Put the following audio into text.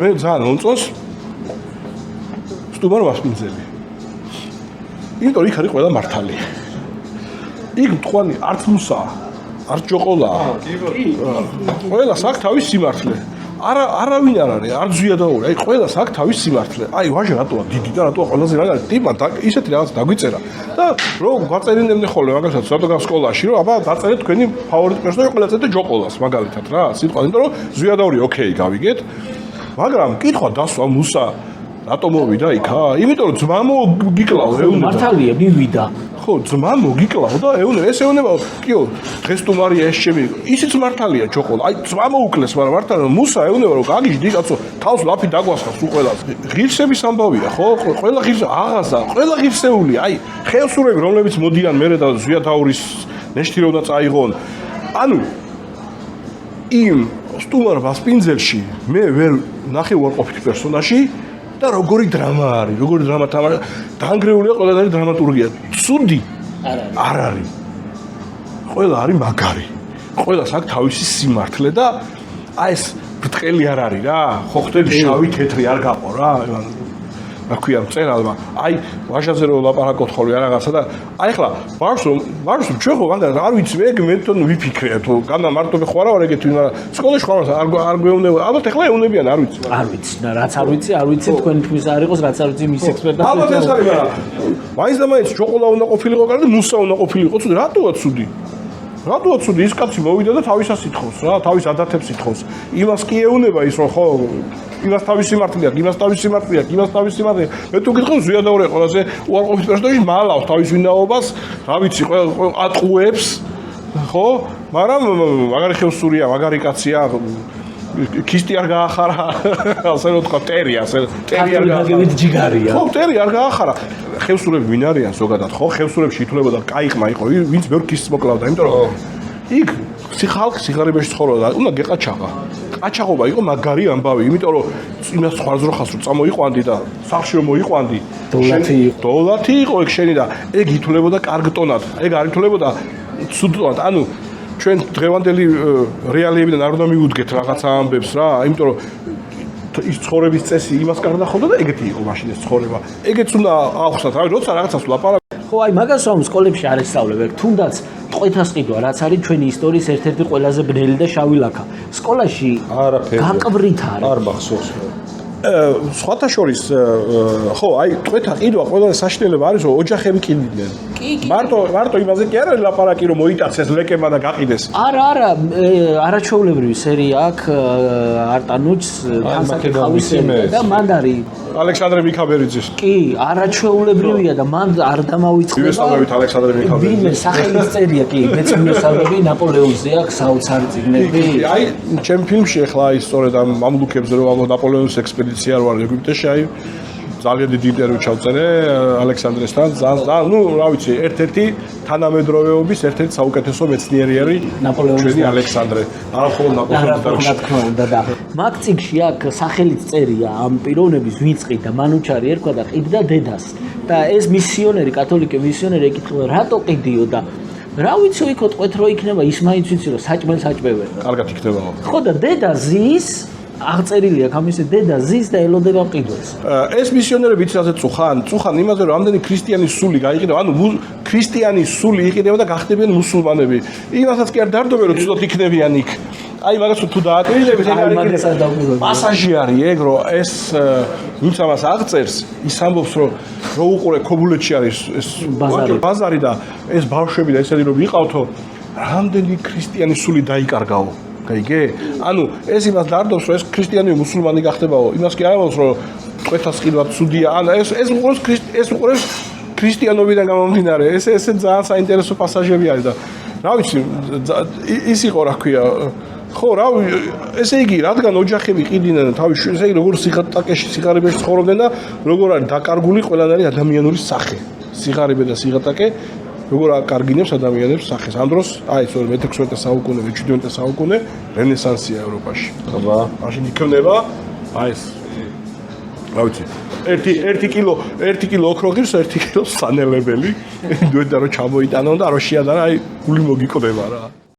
მე ძალიან მომწონს სტუმარ მასპინძელი. იმიტომ იქ არის ყველა მართალი. იქ თქვენი არც მუსა, არც ჯოყოლაა. ყველა აქვს თავის სიმართლე. არავინ არ არის, არ ზვიადაური. აი ყველას აქვს თავის სიმართლე. აი ვაჟა რატოა დიდი და რატოა ყველაზე მაგარი? ტიპა ისეთი რაღაც დაგვიწერა. და რო გვაწერინებდნენ ხოლმე მაგალითად სატოგან სკოლაში, რომ აბა დაწერეთ თქვენი ფავორიტ პერსონაჟი ყველა წერდა ჯოყოლას მაგალითად რა. სიტყვა, იმიტომ რომ ზვიადაური ოკეი გავიგეთ. მაგრამ კითხვა დასვა მუსა რატო მოვიდა იქა? იმიტომ რომ ძმა მოგიკლავ ეუნება. მართალია მივიდა. ხო, ძმა მოგიკლავ და ეუნება, ეს ეუნება, კიო, დღეს სტუმარია ეს ჩემი. ისიც მართალია ჯოყოლა. აი ძმა მოუკლეს, მაგრამ მართალია მუსა ეუნება რომ გაგიჟდი კაცო, თავს ლაფი დაგვასხავს უყველას. ღირსების ამბავია, ხო? ყველა ღირსე აღაზა, ყველა ღირსეული. აი ხელსურები რომლებიც მოდიან მერე და ზვიადაურის ნეშტი რომ უნდა წაიღონ. ანუ იმ სტუმარ მასპინძელში მე ვერ ნახე უარყოფითი პერსონაჟი და როგორი დრამა არის, როგორი დრამა დაანგრეულია ყველადარი დრამატურგია. ცუდი არ არის. ყველა არის მაგარი. ყველას აქვს თავისი სიმართლე და აი ეს ბრტყელი არ არის რა. ხო ხდები შავი თეთრი არ გაყო რა. რა ქვია მწერალმა. აი ვაჟაზე რო ლაპარაკობთ ხოლმე რაღაცა და აი ხლა ვარს ჩვენ ხო მაგას არ ვიცი მე თვითონ ვიფიქრე თუ განა მარტო მე ხوارა ვარ ეგეთი მაგრამ სკოლაში ხوارა არ გვეუბნება ალბათ ეხლა ეუნებიან არ ვიცი არ ვიცი და რაც არ ვიცი თქვენი თქმის არ იყოს რაც არ ვიცი მის ექსპერტად ალბათ ეს არის მაგრამ მაინც და მაინც ჯოყოლა უნდა ყოფილიყო კარგი მუსა უნდა ყოფილიყო ცუდი რატოა ცუდი რატოა ცუდი ის კაცი მოვიდა და თავისას ითხოვს რა თავის ადათებს ითხოვს იმას კი ეუნება ის რომ ხო იმას თავის სიმართლე აქვს, იმას თავის სიმართლე აქვს, იმას თავის სიმართლე აქვს. მე თუ გითხო ზვიადაური ყველაზე უარყოფით პერსონაჟი მალავს თავის ვინაობას, რა ვიცი, ატყუებს, ხო? მაგრამ მაგარი ხელსურია, მაგარი კაცია. ქისტი არ გაახარა, ასე რომ თქვა, ტერი ასე. ტერი არ გაახარა. ჯიგარია. ხო, ტერი არ გაახარა. ხელსურები ვინ არიან ზოგადად, ხო? ხელსურებში ითვლებოდა კაი ხმა იყო, ვინც ბევრ ქისტს მოკლავდა, იმიტომ რომ იქ ხალხი სიღარიბეში ცხოვრობდა, უნდა გეყაჩაღა. ყაჩაღობა იყო მაგარი ამბავი, იმიტომ რომ იმას ხარზროხას რომ წამოიყვანდი და სახში რომ მოიყვანდი, დოლათი იყო ეგ შენი და ეგ ითვლებოდა კარგ ტონად, ეგ არ ითვლებოდა ცუდ ტონად. ანუ ჩვენ დღევანდელი რეალიებიდან არ უნდა მივუდგეთ რაღაცა ამბებს რა, იმიტომ რომ ის ცხოვრების წესი იმას კარგად ახლდა და ეგეთი იყო მაშინ ეს ცხოვრება. ეგეც უნდა ავხსნათ, რავი, როცა რაღაცას ვლაპარაკ ხო, აი მაგას რომ სკოლებში არ ესწავლებენ, თუნდაც ტყვეთას ყიდვა, რაც არის ჩვენი ისტორიის ერთ-ერთი ყველაზე ბნელი და შავი ლაქა. სკოლაში გაყვრით არის. არ მახსოვს. სხვათა შორის ხო, აი ტყვეთა ყიდვა ყველაზე საშინელება არის, რომ ოჯახები ყიდნენ. მარტო იმაზე კი არ არის ლაპარაკი, რომ მოიტაცეს ლეკება და გაყიდეს. არა, არაჩვეულებრივი სერია აქვს არტანუჩს, თანსაკითხავის და მან არის ალექსანდრე მიქაბერიძის. კი, არაჩვეულებრივია და მან არ დამავიწყდება. ვესწავლებით ალექსანდრე მიქაბერიძის. ვინმე სახელის წერია კი, მეც მესწავლები ნაპოლეონზე აქვს საოცარი წიგნები. აი, ჩემ ფილმში ახლა ის სწორედ ამ მამლუქებზე რომ ალბათ ნაპოლეონის ექსპედიცია არ ვარ ეგვიპტეში, აი ძალიან დიდი ინტერვიუ ჩავწერე ალექსანდრესთან, ძალიან, ну, რა ვიცი, ერთ-ერთი თანამედროვეობის ერთ-ერთი საუკეთესო მეცნიერი არის ნაპოლეონის ალექსანდრე. არა მხოლოდ ნაპოლეონის და მაგ წიგნში აქვს სახელით წერია ამ პიროვნების ვინც ყიდა, მანუჩარი ერქვა და ყიდდა დედას. და ეს მისიონერი, კათოლიკე მისიონერი ეკითხება, რატო ყიდიო და რა ვიცი იქ ტყვეთ რო იქნება ის მაინც ვიცი რომ საჭმელს აჭმევენ. კარგად იქნება. ხო და დედა ზის აღწერილია გამისე დედა ზის და ელოდება მყიდველს. ეს მისიონერები ისე წუხან იმაზე რომ ამდენი ქრისტიანის სული გაიყიდება, ანუ ქრისტიანის სული იყიდება და გახდებიან მუსულმანები. იმასაც კი არ დარდობენ რომ ცუდად იქნებიან იქ. აი მაგას თუ დააკვირდებით ეგ არის მასაჟი არის ეგ რომ ეს ვინც ამას აღწერს ის ამბობს რომ უყურე ქობულეთში არის ეს ბაზარი და ეს ბავშვები და ესენი რომ იყავთო რამდენი ქრისტიანის სული დაიკარგაო გაიგე? ანუ ეს იმას დარდობს რომ ეს ქრისტიანი მუსულმანი გახდებაო იმას კი არ ამბობს რომ ტყვეთას ყიდვა ცუდია ან ეს უყურებს ქრისტიანობიდან გამომდინარე ეს ძალიან საინტერესო პასაჟები არის და რა ვიცი ის იყო რა ქვია ხო რა ესე იგი რადგან ოჯახები ყიდნენ თავის ესე იგი როგორ სიღატაკეში სიღარიბეში ცხოვრობდნენ და როგორ არის დაკარგული ყველანაირი ადამიანური სახე სიღარიბე და სიღატაკე როგორ აკარგინებს ადამიანებს სახეს ამ დროს აი სწორედ მე-16 საუკუნე მე-17 საუკუნე რენესანსია ევროპაში აბა მაშინ იქნება აი ეს რა ვიცი 1 კილო ოქრო ღირს 1 კილო სანელებელი დუეტა რომ ჩამოიტანონ და რო შეადარა აი გული მოგიკვდება რა